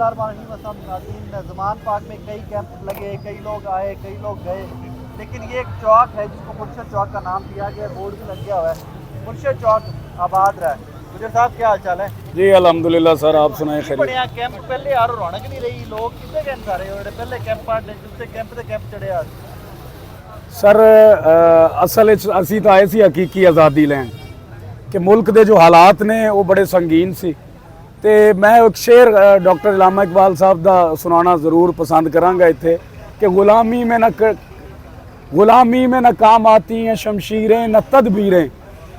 बिस्मिल्लाहिर्रहमानिर्रहीम। ज़मान पाक में कई कैंप लगे, कई लोग आए, कई लोग गए, लेकिन ये एक चौक है जिसको मुर्शद चौक का नाम दिया गया, बोर्ड भी लग गया हुआ है, मुर्शद चौक आबाद रहा है। गुजर साहब क्या हाल चाल है? जी अल्हम्दुलिल्लाह सर, आप सुनाए खैर? बढ़िया। कैंप पहले यार रौनक नहीं रही, लोग कितने गए सारे पहले कैंप दूसरे कैंप से कैंप चढ़े आज सर असल असी तो आए सी हकीकी आज़ादी लैन कि मुल्क दे जो हालात ने वो बड़े संगीन सी। तो मैं एक शेर डॉक्टर अल्लामा इकबाल साहब का सुनाना ज़रूर पसंद करांगा इत्थे कि गुलामी में न काम आती हैं शमशीरें न तदबीरें,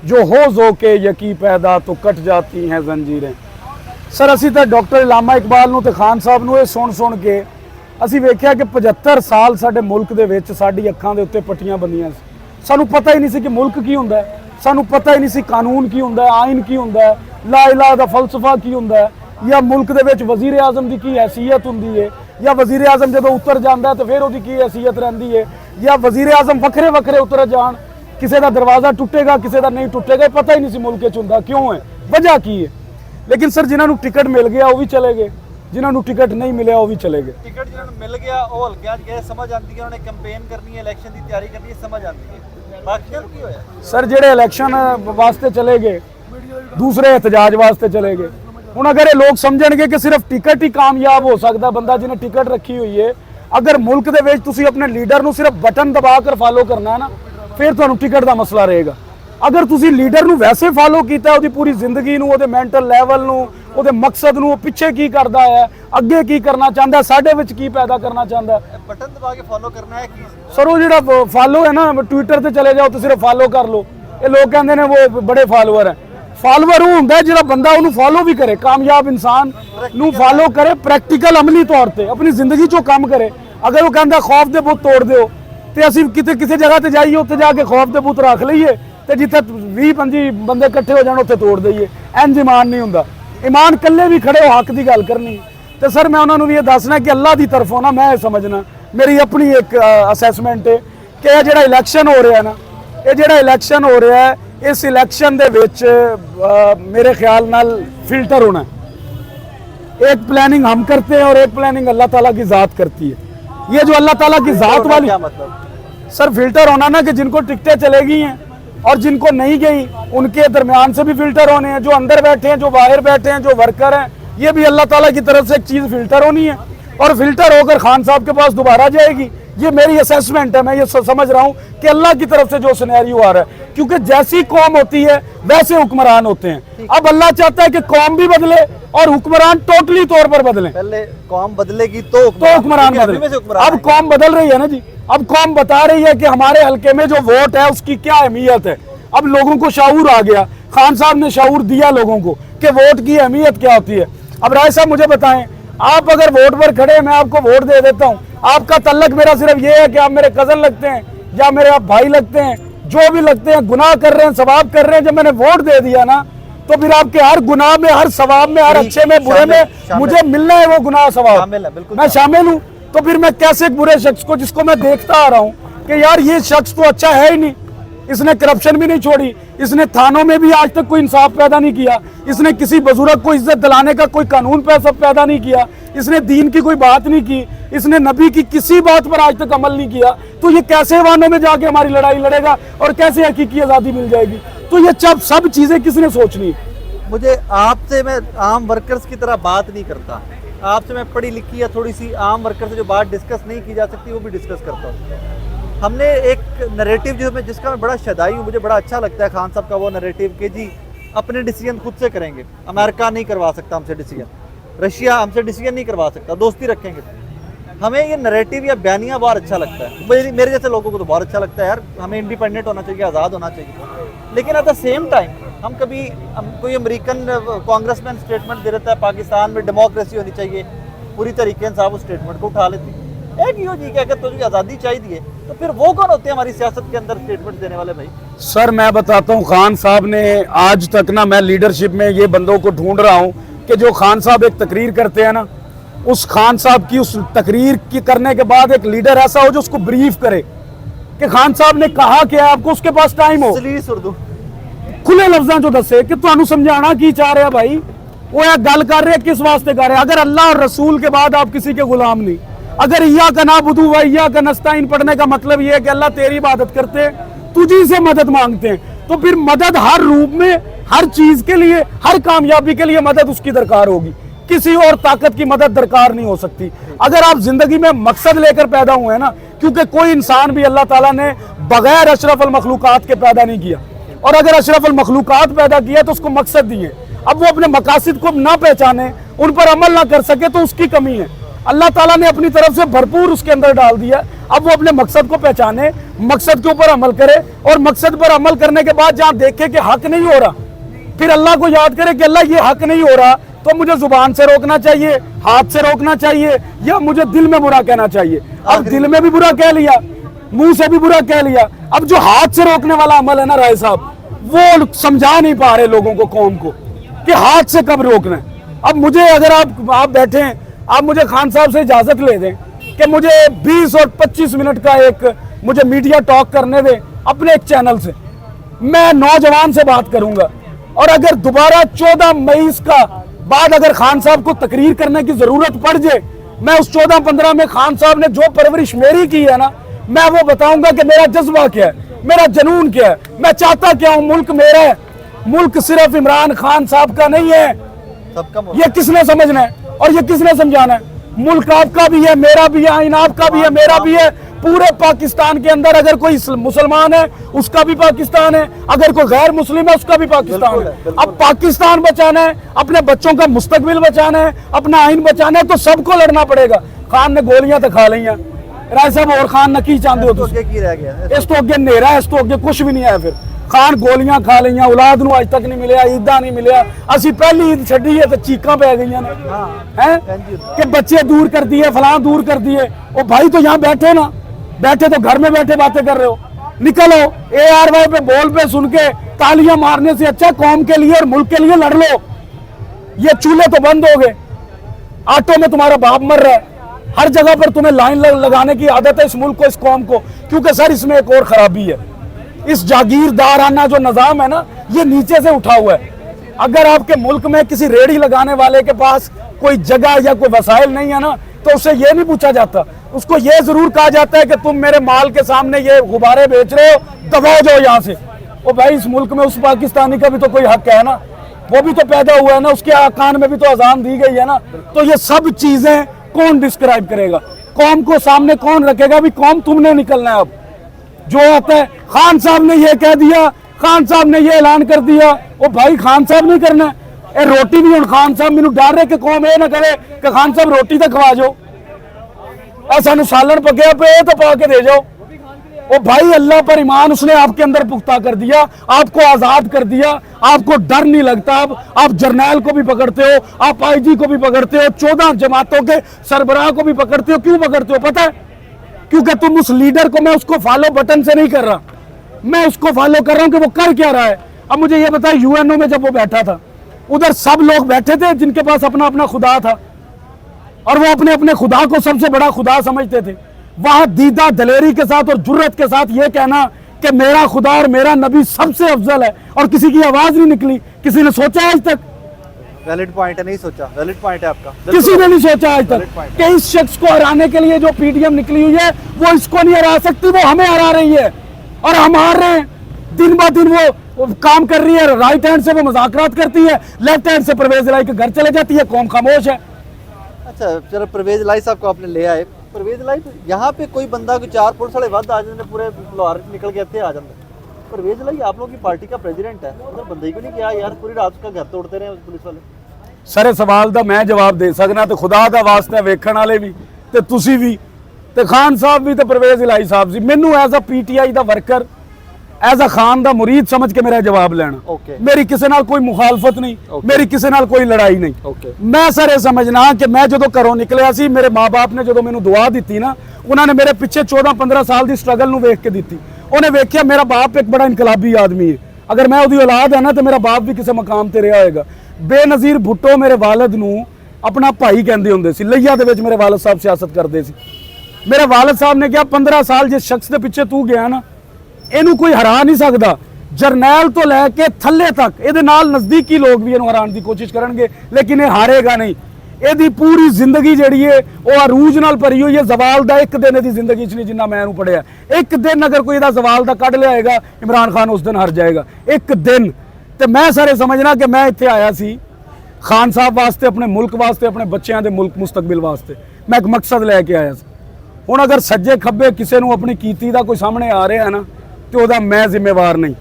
जो हो जो के यकी पैदा तो कट जाती हैं जंजीरें। सर असी तो डॉक्टर अल्लामा इकबाल नूं ते खान साहब नूं सुन के असी वेख्या कि 75 साल साडे मुल्क दे विच साडी अखां दे उत्ते पट्टियां बंदियां सी। सानू पता ही नहीं सी कि मुल्क की हुंदा है, सानू पता ही नहीं सी कानून की हुंदा है, आइन की हुंदा है, ला इलाहा दा फलसफा की हुंदा है, या मुल्क दे विच वज़ीर आज़म दी की हैसियत हुंदी है, या वज़ीर आज़म जदों उतर जांदा है तो फिर उहदी की हैसियत रहिंदी है, या वज़ीर आज़म वखरे वखरे उतर जाण, किसी का दरवाज़ा टुटेगा किसी का नहीं टुटेगा, पता ही नहीं सी मुल्क च हुंदा क्यों है, वजह की है। लेकिन सर जिन्होंने टिकट मिल गया वो भी चले गए, जिन्होंने टिकट नहीं मिले वो भी चले गए। टिकट जिन्होंने मिल गया वो हल्के गए, समझ आती है उन्होंने कैंपेन करनी है, इलेक्शन की तैयारी करनी है, समझ आती है। बाकी की होया सर जेडे इलेक्शन वास्ते चले गए, दूसरे एहतजाज वास्ते चले गए। हुण अगर ये लोग समझणगे कि सिर्फ टिकट ही कामयाब हो सकता बंदा जिन्हें टिकट रखी हुई है, अगर मुल्क दे विच तुसीं अपने लीडर नूं सिर्फ बटन दबा कर फॉलो करना है ना, फिर तुहानूं टिकट का मसला रहेगा। अगर तुसीं लीडर नूं वैसे फॉलो कीता उहदी पूरी जिंदगी नूं, उहदे मैंटल लैवल नूं, उहदे मकसद नूं, पिछे की करदा है, अगे की करना चाहता है, साडे विच की पैदा करना चाहता है, बटन दबा के फॉलो करना है की सर वो जो फॉलो है ना, ट्विटर ते चले जाओ तो सिर्फ फॉलो कर लो। ये लोग कहते हैं वो बड़े फॉलोअर हैं। फॉलोअर वो होंदा है जो बंदा उन्होंने फॉलो भी करे, कामयाब इंसान नूं फॉलो करे, प्रैक्टिकल अमली तौर पर अपनी जिंदगी चो काम करे। अगर वो कहता खौफ दे बुत तोड़ दो तो असीं किते किसी जगह ते जाइए, उत्ते जाके खौफ दे बुत रख लीए तो जिथे 20-25 बंदे इकट्ठे हो जाए उत्थे तोड़ दईए। इंज ईमान नहीं हुंदा, ईमान कल्ले भी खड़े हो हक की गल करनी। तो सर मैं उन्होंने भी ये दसना कि अल्लाह की तरफों ना, मैं समझना मेरी अपनी एक असैसमेंट है कि यह जो इलैक्शन हो रहा है ना, ये जो इलैक्शन हो रहा है, इस इलैक्शन दे विच मेरे ख्याल नाल फिल्टर होना है। एक प्लानिंग हम करते हैं और एक प्लानिंग अल्लाह ताला की ज़ात करती है। ये जो अल्लाह ताला की ज़ात वाली मतलब सर फिल्टर होना ना कि जिनको टिकटें चलेगी हैं और जिनको नहीं गई उनके दरमियान से भी फिल्टर होने हैं, जो अंदर बैठे हैं, जो बाहर बैठे हैं, जो वर्कर हैं, ये भी अल्लाह ताला की तरफ से एक चीज़ फिल्टर होनी है और फिल्टर होकर खान साहब के पास दोबारा जाएगी। ये मेरी असेसमेंट है, मैं ये समझ रहा हूँ कि अल्लाह की तरफ से जो सिनेरियो आ रहा है, क्योंकि जैसी कौम होती है वैसे हुक्मरान होते हैं। अब अल्लाह चाहता है कि कौम भी बदले और हुक्मरान टोटली तौर पर बदले। पहले कौम बदलेगी तो हुक्मरान बदले। अब कौम बदल रही है ना जी, अब कौम बता रही है कि हमारे हल्के में जो वोट है उसकी क्या अहमियत है। अब लोगों को शाऊर आ गया, खान साहब ने शाऊर दिया लोगों को कि वोट की अहमियत क्या होती है। अब राय साहब मुझे बताएं, आप अगर वोट पर खड़े, मैं आपको वोट दे देता हूँ, आपका तल्लक मेरा सिर्फ ये है कि आप मेरे कजन लगते हैं या मेरे आप भाई लगते हैं, जो भी लगते हैं, गुनाह कर रहे हैं, सवाब कर रहे हैं। जब मैंने वोट दे दिया ना तो फिर आपके हर गुनाह में, हर सवाब में, हर अच्छे में, बुरे में मुझे मिलना है वो गुनाह सवाब, मैं शामिल हूँ। तो फिर मैं कैसे एक बुरे शख्स को, जिसको मैं देखता आ रहा हूँ कि यार ये शख्स तो अच्छा है ही नहीं, इसने करप्शन भी नहीं छोड़ी, इसने थानों में भी आज तक कोई इंसाफ पैदा नहीं किया, इसने किसी बुजुर्ग को इज्जत दिलाने का कोई कानून पैदा नहीं किया, इसने दीन की कोई बात नहीं की, इसने नबी की किसी बात पर आज तक अमल नहीं किया, तो ये कैसे वानों में जाके हमारी लड़ाई लड़ेगा और कैसे हकीकी आज़ादी मिल जाएगी। तो ये सब चीज़ें किसने सोचनी है। मुझे आपसे, मैं आम वर्कर्स की तरह बात नहीं करता, आपसे मैं पढ़ी लिखी या थोड़ी सी आम वर्कर से जो बात डिस्कस नहीं की जा सकती वो भी डिस्कस करता हूँ। हमने एक नैरेटिव जिसका मैं बड़ा शदाई हूँ, मुझे बड़ा अच्छा लगता है खान साहब का वो नैरेटिव कि जी अपने डिसीजन खुद से करेंगे, अमेरिका नहीं करवा सकता हमसे डिसीजन, रशिया हमसे डिसीजन नहीं करवा सकता, दोस्ती रखेंगे। हमें ये नैरेटिव या बयानिया बहुत अच्छा लगता है, मेरे जैसे लोगों को तो बहुत अच्छा लगता है यार, हमें इंडिपेंडेंट होना चाहिए, आज़ाद होना चाहिए। लेकिन एट द सेम टाइम हम कोई अमेरिकन कांग्रेसमैन स्टेटमेंट दे देता है पाकिस्तान में डेमोक्रेसी होनी चाहिए, पूरी तरीके से आप उस स्टेटमेंट को उठा लेते हैं। एक यो जी कि अगर तुझे आज़ादी चाहिए तो फिर वो कौन होते हैं हमारी सियासत के अंदर स्टेटमेंट देने वाले भाई? सर मैं बताता हूँ, खान साहब ने आज तक ना, मैं लीडरशिप में ये बंदों को ढूंढ रहा हूँ कि जो खान साहब एक तकरीर करते हैं ना, उस खान साहब की उस तकरीर की करने के बाद एक लीडर ऐसा हो जो उसको ब्रीफ करे कि खान साहब ने कहा क्या, आपको उसके पास टाइम हो, उर्दू खुले लफ्जां चो दसे कि तुहानू समझाना की चाह रहा भाई, وہ یہ گل کر رہے کس واسطے کر رہے ہیں؟ اگر اللہ اور رسول کے بعد آپ کسی کے غلام نہیں، اگر ایاک نعبد و ایاک نستعین پڑھنے کا مطلب یہ ہے کہ اللہ تیری عبادت کرتے ہیں، تجھی سے مدد مانگتے ہیں، تو پھر مدد ہر روپ میں، ہر چیز کے لیے، ہر کامیابی کے لیے مدد اس کی درکار ہوگی، کسی اور طاقت کی مدد درکار نہیں ہو سکتی۔ اگر آپ زندگی میں مقصد لے کر پیدا ہوئے ہیں نا، کیونکہ کوئی انسان بھی اللہ تعالیٰ نے بغیر اشرف المخلوقات کے پیدا نہیں کیا، اور اگر اشرف المخلوقات پیدا کیا تو اس کو مقصد دیے، اب وہ اپنے مقاصد کو نہ پہچانے، ان پر عمل نہ کر سکے تو اس کی کمی ہے۔ اللہ تعالیٰ نے اپنی طرف سے بھرپور اس کے اندر ڈال دیا، اب وہ اپنے مقصد کو پہچانے، مقصد کے اوپر عمل کرے، اور مقصد پر عمل کرنے کے بعد جہاں دیکھے کہ حق نہیں ہو رہا، پھر اللہ کو یاد کرے کہ اللہ یہ حق نہیں ہو رہا، تو مجھے زبان سے روکنا چاہیے، ہاتھ سے روکنا چاہیے، یا مجھے دل میں برا کہنا چاہیے۔ اب دل میں بھی برا کہہ لیا، منہ سے بھی برا کہہ لیا، اب جو ہاتھ سے روکنے والا عمل ہے نا رائے صاحب، وہ سمجھا نہیں پا رہے لوگوں کو، قوم کو، کہ ہاتھ سے کب روکنا ہے۔ اب مجھے اگر آپ بیٹھے ہیں، آپ مجھے خان صاحب سے اجازت لے دیں کہ مجھے 20 اور 25 منٹ کا ایک مجھے میڈیا ٹاک کرنے دیں اپنے ایک چینل سے، میں نوجوان سے بات کروں گا، اور اگر دوبارہ 14 مئی کا بعد اگر خان صاحب کو تقریر کرنے کی ضرورت پڑ جائے، میں اس 14-15 میں خان صاحب نے جو پرورش میری کی ہے نا، میں وہ بتاؤں گا کہ میرا جذبہ کیا ہے، میرا جنون کیا ہے، میں چاہتا کیا ہوں۔ ملک میرا ہے، ملک صرف عمران خان صاحب کا نہیں ہے، سب کا ملک۔ یہ کس نے سمجھنا ہے اور یہ کس نے سمجھانا ہے؟ ملک آپ کا بھی ہے، میرا بھی ہے، آئین آپ کا بھی ہے، میرا بھی ہے، پورے پاکستان کے اندر اگر کوئی مسلمان ہے اس کا بھی پاکستان ہے، اگر کوئی غیر مسلم ہے اس کا بھی پاکستان ہے۔ اب پاکستان بچانا ہے، اپنے بچوں کا مستقبل بچانا ہے، اپنا آئین بچانا ہے، تو سب کو لڑنا پڑے گا۔ خان نے گولیاں تو کھا لیا رائے صاحب، اور خان نہ کی چاہتے ہو تو کی رہ گیا اس تو اگے نیرا ہے، اس تو اگے کچھ بھی نہیں ہے۔ پھر خان گولیاں کھا لیا، اولاد نو آج تک نہیں ملیا، عیداں نہیں ملیا، اسی پہلی عید چھڈی ہے تو چیخاں پہ گئی ہیں کہ بچے دور کر دیے، فلاں دور کر دیے۔ او بھائی تو یہاں بیٹھے نا، بیٹھے تو گھر میں بیٹھے باتیں کر رہے ہو، نکلو ARY پہ بول پہ سن کے تالیاں مارنے سے اچھا قوم کے لیے اور ملک کے لیے لڑ لو۔ یہ چولہے تو بند ہو گئے، آٹو میں تمہارا باپ مر رہا ہے، ہر جگہ پر تمہیں لائن لگانے کی عادت ہے اس ملک کو، اس قوم کو، کیونکہ سر اس میں ایک اور خرابی ہے، اس جاگیردارانہ جو نظام ہے نا، یہ نیچے سے اٹھا ہوا ہے۔ اگر آپ کے ملک میں کسی ریڑھی لگانے والے کے پاس کوئی جگہ یا کوئی وسائل نہیں ہے نا، تو اسے یہ نہیں پوچھا جاتا، اس کو یہ ضرور کہا جاتا ہے کہ تم میرے مال کے سامنے یہ غبارے بیچ رہے ہو، دباؤ جاؤ یہاں سے۔ او بھائی اس ملک میں اس پاکستانی کا بھی تو کوئی حق ہے نا، وہ بھی تو پیدا ہوا ہے نا، اس کے کان میں بھی تو اذان دی گئی ہے نا۔ تو یہ سب چیزیں کون ڈسکرائب کرے گا؟ قوم کو سامنے کون رکھے گا؟ بھی قوم تم نے نکلنا ہے۔ اب جو آتا ہے خان صاحب نے یہ کہہ دیا، خان صاحب نے یہ اعلان کر دیا، او بھائی خان صاحب نہیں کرنا ہے۔ اے روٹی بھی ہوں خان صاحب مینوں ڈر رہے کہ قوم یہ نہ کرے کہ خان صاحب روٹی تو کھوا جاؤ، سانو سالن پکیا پہ تو پا کے دے جاؤ۔ او بھائی اللہ پر ایمان اس نے آپ کے اندر پختہ کر دیا، آپ کو آزاد کر دیا، آپ کو ڈر نہیں لگتا۔ اب آپ جرنیل کو بھی پکڑتے ہو، آپ IG کو بھی پکڑتے ہو، 14 جماعتوں کے سربراہ کو بھی پکڑتے ہو۔ کیوں پکڑتے ہو پتہ ہے؟ کیونکہ تم اس لیڈر کو، میں اس کو فالو بٹن سے نہیں کر رہا، میں اس کو فالو کر رہا ہوں کہ وہ کر کیا رہا ہے۔ اب مجھے یہ بتائیں UNO میں جب وہ بیٹھا تھا، ادھر سب لوگ بیٹھے تھے جن کے پاس اپنا اپنا خدا تھا، اور وہ اپنے اپنے خدا کو سب سے بڑا خدا سمجھتے تھے۔ وہاں دیدہ دلیری کے ساتھ اور جرت کے ساتھ یہ کہنا کہ میرا خدا اور میرا نبی سب سے افضل ہے، اور کسی کی آواز نہیں نکلی، کسی نے سوچا آج تک؟ ویلڈ پوائنٹ ہے، نہیں سوچا، ویلڈ پوائنٹ ہے آپ کا، کسی نے نہیں سوچا آج تک کہ اس شخص کو ہرانے کے لیے جو PDM نکلی ہوئی ہے وہ اس کو نہیں ہرا سکتی، وہ ہمیں ہرا رہی ہے، اور ہم ہار رہے ہیں۔ دن بہ دن وہ کام کر رہی ہے، رائٹ ہینڈ سے وہ مذاکرات کرتی ہے، لیفٹ ہینڈ سے پرویز الہی کے گھر چلے جاتی ہے، قوم خاموش ہے۔ اچھا چلو پرویز الہی صاحب کو آپ نے لے آئے، پرویز الہی یہاں پہ کوئی بندہ کوئی 4 پولیس والے ود آ جاتے پورے لاہور نکل کے اتنے آ جاتے۔ پرویز الہی آپ لوگوں کی پارٹی کا پریزیڈنٹ ہے، ادھر بندے کو نہیں کیا یار پوری رات اس کا گھر توڑتے رہے پولیس والے؟ سر سوال دا میں جواب دے سکنا تے خدا دا واسطہ ویکھن والے بھی تے تسی بھی تے خان صاحب بھی تے پرویز الہی صاحب بھی، مینوں as a PTI the worker, as a Khan دا مرید سمجھ کے میرا جواب لینا۔ میری کسی نال کوئی مخالفت نہیں، میری کسی نال کوئی لڑائی نہیں۔ میں سر یہ سمجھنا کہ میں جدو گھروں نکلیا سی، میرے ماں باپ نے جدو مینوں دعا دیتی نا، انہوں نے میرے پیچھے 14-15 سال دی سٹرگل نو ویکھ کے دیتی۔ انہیں ویکھیا میرا باپ ایک بڑا انقلابی آدمی ہے، اگر میں اودی اولاد ہے نا تو میرا باپ بھی کسی مقام تے رہا ہوئے گا۔ بے نظیر بھٹو میرے والد نو اپنا بھائی کہندے ہوندے سی، لیا دے وچ میرے والد صاحب سیاست کردے سی۔ میرے والد صاحب نے کہا 15 سال جس شخص دے پیچھے تو گیا نا، اینو کوئی ہرا نہیں سکدا، ਜਰਨੈਲ ਤੋਂ ਲੈ ਕੇ ਥੱਲੇ ਤੱਕ ਇਹਦੇ ਨਾਲ ਨਜ਼ਦੀਕੀ ਲੋਕ ਵੀ ਇਹਨੂੰ ਹਰਾਉਣ ਦੀ ਕੋਸ਼ਿਸ਼ ਕਰਨਗੇ, ਲੇਕਿਨ ਇਹ ਹਾਰੇਗਾ ਨਹੀਂ। ਇਹਦੀ ਪੂਰੀ ਜ਼ਿੰਦਗੀ ਜਿਹੜੀ ਹੈ ਉਹ ਅਰੂਜ ਨਾਲ ਭਰੀ ਹੋਈ ਹੈ। ਜ਼ਵਾਲ ਦਾ ਇੱਕ ਦਿਨ ਇਹਦੀ ਜ਼ਿੰਦਗੀ 'ਚ ਨਹੀਂ, ਜਿੰਨਾ ਮੈਂ ਇਹਨੂੰ ਪੜਿਆ। ਇੱਕ ਦਿਨ ਅਗਰ ਕੋਈ ਇਹਦਾ ਜ਼ਵਾਲ ਦਾ ਕੱਢ ਲਿਆਏਗਾ, ਇਮਰਾਨ ਖਾਨ ਉਸ ਦਿਨ ਹਾਰ ਜਾਏਗਾ। ਇੱਕ ਦਿਨ। ਤੇ ਮੈਂ ਸਾਰੇ ਸਮਝਣਾ ਕਿ ਮੈਂ ਇੱਥੇ ਆਇਆ ਸੀ ਖਾਨ ਸਾਹਿਬ ਵਾਸਤੇ, ਆਪਣੇ ਮੁਲਕ ਵਾਸਤੇ, ਆਪਣੇ ਬੱਚਿਆਂ ਦੇ ਮੁਲਕ ਮੁਸਤਕਬਲ ਵਾਸਤੇ। ਮੈਂ ਇੱਕ ਮਕਸਦ ਲੈ ਕੇ ਆਇਆ ਸੀ। ਹੁਣ ਅਗਰ ਸੱਜੇ ਖੱਬੇ ਕਿਸੇ ਨੂੰ ਆਪਣੀ ਕੀਤੀ ਦਾ ਕੋਈ ਸਾਹਮਣੇ ਆ ਰਿਹਾ ਨਾ, ਤੇ ਉਹਦਾ ਮੈਂ ਜ਼ਿੰਮੇਵਾਰ ਨਹੀਂ,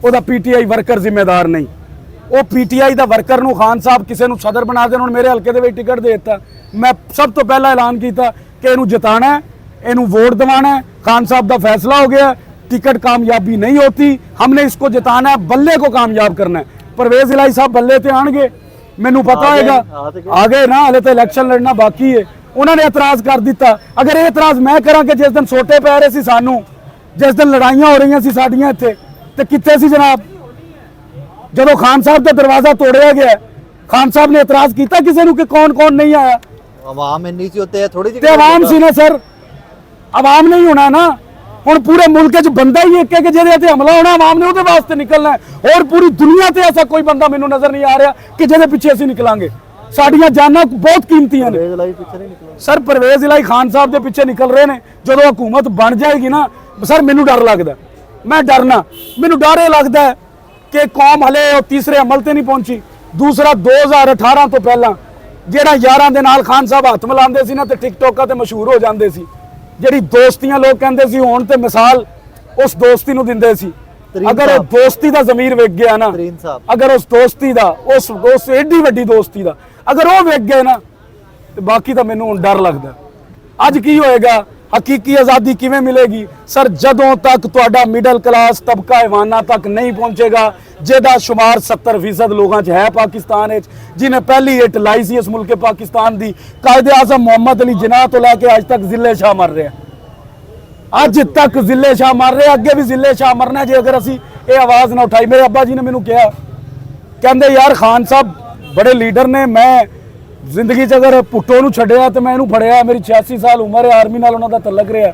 ਉਹਦਾ ਪੀਟੀਆਈ ਵਰਕਰ ਜ਼ਿੰਮੇਦਾਰ ਨਹੀਂ। ਉਹ ਪੀਟੀਆਈ ਦਾ ਵਰਕਰ ਨੂੰ ਖਾਨ ਸਾਹਿਬ ਕਿਸੇ ਨੂੰ ਸਦਰ ਬਣਾ ਦੇਣ। ਹੁਣ ਮੇਰੇ ਹਲਕੇ ਦੇ ਵਿੱਚ ਟਿਕਟ ਦੇ ਦਿੱਤਾ, ਮੈਂ ਸਭ ਤੋਂ ਪਹਿਲਾਂ ਐਲਾਨ ਕੀਤਾ ਕਿ ਇਹਨੂੰ ਜਿਤਾਣਾ ਹੈ, ਇਹਨੂੰ ਵੋਟ ਦਿਵਾना है। खान साहब का फैसला हो गया, टिकट कामयाबी नहीं होती, हमने इसको जिताना है, बल्ले को कामयाब करना है। परवेज इलाही साहब बल्ले ते आएंगे, मैनू पता होगा, आ गए ना, हले तो इलेक्शन लड़ना बाकी है। उन्होंने एतराज कर दिता। अगर ये एतराज मैं करा कि जिस दिन सोटे पै रहे सी सानू, जिस दिन लड़ाइयां हो रही सी साडियां इत्थे, ते कित्थे सी जनाब? जदों खान साहब का दरवाजा तोड़िया गया, खान साहब ने एतराज किया किसी नूं कि कौन कौन नहीं आया? आवाम इन्नी सी होते हैं थोड़ी सी, आवाम सी ना सर, आवाम नहीं होना ना। हुण पूरे मुल्क च बंदा ही एक है कि जिहदे ते हमला होना, आवाम ने उहदे वास्ते निकलना है। और पूरी दुनिया ते ऐसा कोई बंदा मैनूं नजर नहीं आ रहा कि जिहदे पिछे असीं निकलांगे। साडियां जानां बहुत कीमती ने सर। परवेज इलाही खान साहब के पिछे निकल रहे हैं। जो हुकूमत बन जाएगी ना सर, मैनूं डर लगदा, मैं डरना, मैनूं डर ये लगदा है कि कौम हले तीसरे अमल ते नहीं पहुंची। दूसरा 2018 तो पहला ਜਿਹੜਾ ਯਾਰਾਂ ਦੇ ਨਾਲ ਖਾਨ ਸਾਹਿਬ ਹੱਥ ਮਿਲਾਉਂਦੇ ਸੀ ਨਾ ਤੇ ਟਿਕਟੋਕਾਂ ਤੇ ਮਸ਼ਹੂਰ ਹੋ ਜਾਂਦੇ ਸੀ। ਜਿਹੜੀ ਦੋਸਤੀਆਂ ਲੋਕ ਕਹਿੰਦੇ ਸੀ, ਹੋਣ ਤੇ ਮਿਸਾਲ ਉਸ ਦੋਸਤੀ ਨੂੰ ਦਿੰਦੇ ਸੀ। ਅਗਰ ਉਹ ਦੋਸਤੀ ਦਾ ਜ਼ਮੀਰ ਵੇਖ ਗਿਆ ਨਾ, ਅਗਰ ਉਸ ਦੋਸਤੀ ਦਾ, ਉਸ ਏਡੀ ਵੱਡੀ ਦੋਸਤੀ ਦਾ ਅਗਰ ਉਹ ਵੇਖ ਗਏ ਨਾ, ਤੇ ਬਾਕੀ ਤਾਂ ਮੈਨੂੰ ਹੁਣ ਡਰ ਲੱਗਦਾ। ਅੱਜ ਕੀ ਹੋਏਗਾ, ਹਕੀਕੀ ਆਜ਼ਾਦੀ ਕਿਵੇਂ ਮਿਲੇਗੀ ਸਰ? ਜਦੋਂ ਤੱਕ ਤੁਹਾਡਾ ਮਿਡਲ ਕਲਾਸ ਤਬਕਾ ਇਵਾਨਾ ਤੱਕ ਨਹੀਂ ਪਹੁੰਚੇਗਾ, ਜਿਹਦਾ ਸ਼ੁਮਾਰ 70% ਲੋਕਾਂ 'ਚ ਹੈ ਪਾਕਿਸਤਾਨ ਵਿੱਚ, ਜਿਹਨੇ ਪਹਿਲੀ ਇੱਟ ਲਾਈ ਸੀ ਇਸ ਮੁਲਕ ਪਾਕਿਸਤਾਨ ਦੀ। ਕਾਇਦੇ ਆਜ਼ਮ ਮੁਹੰਮਦ ਅਲੀ ਜਿਨਾਹ ਤੋਂ ਲੈ ਕੇ ਅੱਜ ਤੱਕ ਜ਼ਿੱਲੇ ਸ਼ਾਹ ਮਰ ਰਿਹਾ, ਅੱਜ ਤੱਕ ਜ਼ਿੱਲੇ ਸ਼ਾਹ ਮਰ ਰਿਹਾ, ਅੱਗੇ ਵੀ ਜ਼ਿੱਲੇ ਸ਼ਾਹ ਮਰਨਾ ਜੇ ਅਗਰ ਅਸੀਂ ਇਹ ਆਵਾਜ਼ ਨਾ ਉਠਾਈ। ਮੇਰੇ ਅੱਬਾ ਜੀ ਨੇ ਮੈਨੂੰ ਕਿਹਾ, ਕਹਿੰਦੇ ਯਾਰ ਖਾਨ ਸਾਹਿਬ ਬੜੇ ਲੀਡਰ ਨੇ, ਮੈਂ ਜ਼ਿੰਦਗੀ 'ਚ ਅਗਰ ਭੁੱਟੋ ਨੂੰ ਛੱਡਿਆ ਤੇ ਮੈਂ ਇਹਨੂੰ ਫੜਿਆ। ਮੇਰੀ 86 ਸਾਲ ਉਮਰ ਹੈ, ਆਰਮੀ ਨਾਲ ਉਹਨਾਂ ਦਾ ਤਲਕ ਰਿਹਾ।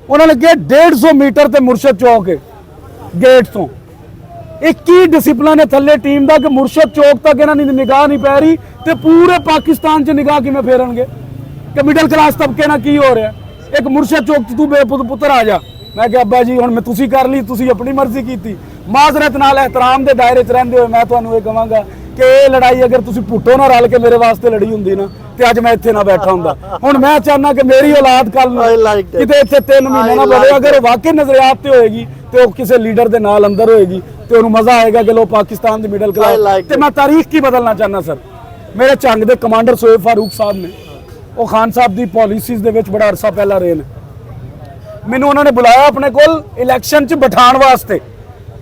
ਉਹਨਾਂ ਨੇ ਕਿਹਾ 150 ਮੀਟਰ ਤੇ ਮੁਰਸ਼ਦ ਚੌਕ ਹੈ ਗੇਟ ਤੋਂ। ਇਹ ਕੀ ਡਿਸਪਲਿਨ ਹੈ ਥੱਲੇ ਟੀਮ ਦਾ ਕਿ ਮੁਰਸ਼ਦ ਚੌਕ ਤੱਕ ਇਹਨਾਂ ਦੀ ਨਿਗਾਹ ਨਹੀਂ ਪੈ ਰਹੀ ਤੇ ਪੂਰੇ ਪਾਕਿਸਤਾਨ 'ਚ ਨਿਗਾਹ ਕਿਵੇਂ ਫੇਰਨਗੇ ਕਿ ਮਿਡਲ ਕਲਾਸ ਤਬਕੇ ਨਾਲ ਕੀ ਹੋ ਰਿਹਾ? ਇੱਕ ਮੁਰਸ਼ਦ ਚੌਕ 'ਚ ਤੂੰ ਬੇਪੁੱਤਰ ਆ ਜਾ। ਮੈਂ ਕਿਹਾ ਅੱਬਾ ਜੀ ਹੁਣ ਮੈਂ ਤੁਸੀਂ ਕਰ ਲਈ, ਤੁਸੀਂ ਆਪਣੀ ਮਰਜ਼ੀ ਕੀਤੀ। ਮਾਜ਼ਰਤ ਨਾਲ ਇਹਤਰਾਮ ਦੇ ਦਾਇਰੇ 'ਚ ਰਹਿੰਦੇ ਹੋਏ ਮੈਂ ਤੁਹਾਨੂੰ ਇਹ ਕਹਾਂਗਾ ਕਿ ਇਹ ਲੜਾਈ ਅਗਰ ਤੁਸੀਂ ਭੁੱਟੋ ਨਾਲ ਰਲ ਕੇ ਮੇਰੇ ਵਾਸਤੇ ਲੜੀ ਹੁੰਦੀ ਨਾ, ਤੇ ਅੱਜ ਮੈਂ ਇੱਥੇ ਨਾ ਬੈਠਾ ਹੁੰਦਾ। ਹੁਣ ਮੈਂ ਚਾਹਨਾ ਕਿ ਮੇਰੀ ਔਲਾਦ ਕੱਲ ਨੂੰ ਕਿਤੇ ਇੱਥੇ 3 ਮਹੀਨੇ ਨਾ ਬਵੇ। ਅਗਰ ਵਾਕਈ ਨਜ਼ਰਿਆਤ ਤੇ ਹੋਏਗੀ ਤੇ ਉਹ ਕਿਸੇ ਲੀਡਰ ਦੇ ਨਾਲ ਅੰਦਰ ਹੋਏਗੀ ਤੇ ਉਹਨੂੰ ਮਜ਼ਾ ਆਏਗਾ ਕਿ ਲੋ ਪਾਕਿਸਤਾਨ ਦੀ ਮਿਡਲ ਕਲਾਸ। ਤੇ ਮੈਂ ਤਾਰੀਖ ਕੀ ਬਦਲਣਾ ਚਾਹਨਾ ਸਰ, ਮੇਰੇ ਝੰਗ ਦੇ ਕਮਾਂਡਰ ਸੋਇਬ ਫਾਰੂਕ ਸਾਹਿਬ ਨੇ, ਉਹ ਖਾਨ ਸਾਹਿਬ ਦੀ ਪਾਲਿਸੀਜ਼ ਦੇ ਵਿੱਚ ਬੜਾ ਅਰਸਾ ਪਹਿਲਾਂ ਰਹੇ ਨੇ। ਮੈਨੂੰ ਉਹਨਾਂ ਨੇ ਬੁਲਾਇਆ ਆਪਣੇ ਕੋਲ ਇਲੈਕਸ਼ਨ 'ਚ ਬਿਠਾਉਣ ਵਾਸਤੇ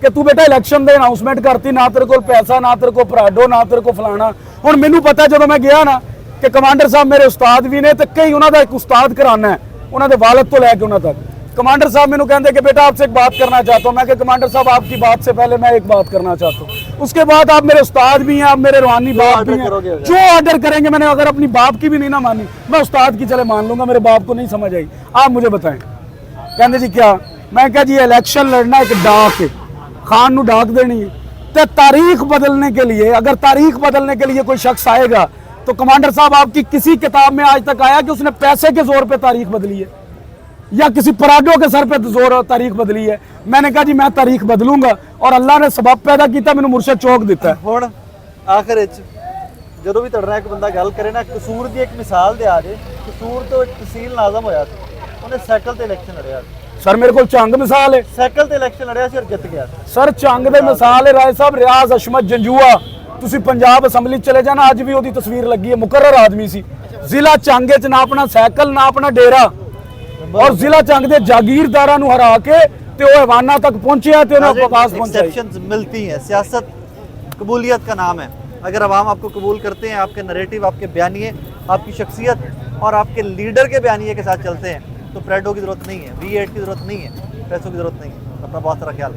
ਕਿ ਤੂੰ ਬੇਟਾ ਇਲੈਕਸ਼ਨ ਦੇ ਅਨਾਉਂਸਮੈਂਟ ਕਰਤੀ, ਨਾ ਤੇਰੇ ਕੋਲ ਪੈਸਾ, ਨਾ ਤੇਰੇ ਕੋਲ ਪਰਾਡੋ, ਨਾ ਤੇਰੇ ਕੋਲ ਫਲਾਣਾ। ਹੁਣ ਮੈਨੂੰ ਪਤਾ ਜਦੋਂ ਮੈਂ ਗਿਆ ਨਾ ਕਿ ਕਮਾਂਡਰ ਸਾਹਿਬ ਮੇਰੇ ਉਸਤਾਦ ਵੀ ਨੇ ਤੇ ਕਈ ਉਹਨਾਂ ਦਾ ਇੱਕ ਉਸਤਾਦ ਘਰਾਨਾ ਹੈ, ਉਹਨਾਂ ਦੇ ਵਾਲਦ ਤੋਂ ਲੈ ਕੇ ਉਹਨਾਂ तक। कमांडर साहब मैंने कहते कि बेटा आपसे एक बात करना चाहता हूँ। मैं कि कमांडर साहब आपकी बात से पहले मैं एक बात करना चाहता हूँ। उसके बाद आप मेरे उस्ताद भी हैं, आप मेरे रूहानी बाप भी हैं, जो ऑर्डर करेंगे। मैंने अगर अपनी बाप की भी नहीं ना मानी, मैं उस्ताद की चले मान लूंगा, मेरे बाप को नहीं समझ आई, आप मुझे बताएं। कहते जी क्या? मैं क्या जी इलेक्शन लड़ना एक डाक है, खान नू डाक देनी है। तो तारीख बदलने के लिए, अगर तारीख बदलने के लिए कोई शख्स आएगा तो कमांडर साहब आपकी किसी किताब में आज तक आया कि उसने पैसे के जोर पे तारीख बदली है या किसी पराडो के सर पे जोर तारीख बदली है? मैंने कहा जी मैं तारीख बदलूंगा और अल्लाह ने सबब पैदा किया, मैंने मुर्शद चौक दिता है। ਹੁਣ ਆਖਰ ਵਿੱਚ ਜਦੋਂ ਵੀ ਤੁਹਾਡਾ ਇੱਕ ਬੰਦਾ ਗੱਲ ਕਰੇ ਨਾ, ਕਸੂਰ ਦੀ ਇੱਕ ਮਿਸਾਲ ਦੇ ਆ ਜੇ। ਕਸੂਰ ਤੋਂ ਇੱਕ ਤਹਿਸੀਲ ਨਾਜ਼ਮ ਹੋਇਆ ਸੀ, ਉਹਨੇ ਸਾਈਕਲ ਤੇ ਇਲੈਕਸ਼ਨ ਲੜਿਆ ਸੀ। सर मेरे को चंग मिसाल है, ਸਾਈਕਲ ਤੇ ਇਲੈਕਸ਼ਨ ਲੜਿਆ ਸੀ ਔਰ ਜਿੱਤ ਗਿਆ ਸੀ। सर चंग दे मिसाल है राय साहब, रियाज अशमत जंजुआ। ਤੁਸੀਂ ਪੰਜਾਬ ਅਸੈਂਬਲੀ ਚਲੇ ਜਾਣਾ, ਅੱਜ ਵੀ ਉਹਦੀ ਤਸਵੀਰ ਲੱਗੀ ਹੈ। ਮੁਕਰਰ ਆਦਮੀ ਸੀ। ਜ਼ਿਲ੍ਹਾ ਚੰਗ ਵਿੱਚ ਨਾ ਆਪਣਾ ਸਾਈਕਲ, ਨਾ ਆਪਣਾ ਡੇਰਾ, और जिला चंग दे जागीरदारां नूं हरा के ते ओह ऐवाना तक पहुंचिया ते उन्हें आवाज़ पहुंचाई। एक्सेप्शंस मिलती हैं, सियासत कबूलियत का नाम है। अगर आवाम आपको कबूल करते हैं, आपके नरेटिव, आपके बयानिए, आपकी शख्सियत और आपके लीडर के बयानिए के साथ चलते हैं, तो प्रेडो की ज़रूरत नहीं है, V8 की ज़रूरत नहीं है, पैसों की ज़रूरत नहीं है। अपना बहुत सारा ख्याल।